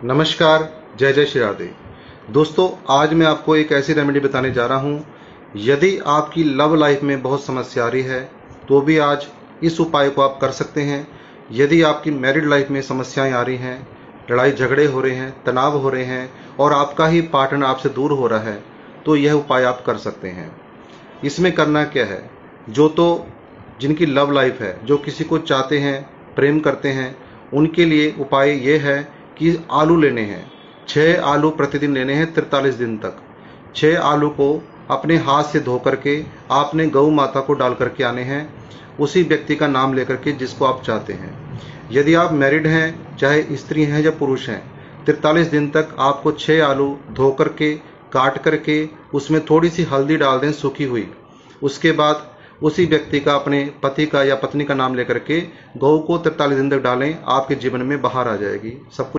नमस्कार, जय जय श्री राधे। दोस्तों, आज मैं आपको एक ऐसी रेमेडी बताने जा रहा हूँ। यदि आपकी लव लाइफ में बहुत समस्या आ रही है तो भी आज इस उपाय को आप कर सकते हैं। यदि आपकी मैरिड लाइफ में समस्याएं आ रही हैं, लड़ाई झगड़े हो रहे हैं, तनाव हो रहे हैं और आपका ही पार्टनर आपसे दूर हो रहा है, तो यह उपाय आप कर सकते हैं। इसमें करना क्या है, जिनकी लव लाइफ है, जो किसी को चाहते हैं, प्रेम करते हैं, उनके लिए उपाय ये है कि आलू लेने हैं। 6 आलू प्रतिदिन लेने हैं 43 दिन तक। 6 आलू को अपने हाथ से धो करके आपने गौ माता को डाल करके आने हैं, उसी व्यक्ति का नाम लेकर के जिसको आप चाहते हैं। यदि आप मैरिड हैं, चाहे स्त्री हैं या पुरुष हैं, 43 दिन तक आपको 6 आलू धो करके, काट करके, उसमें थोड़ी सी हल्दी डाल दें सूखी हुई। उसके बाद उसी व्यक्ति का, अपने पति का या पत्नी का नाम लेकर के गौ को 43 दिन तक डालें, आपके जीवन में बाहर आ जाएगी सब कुछ।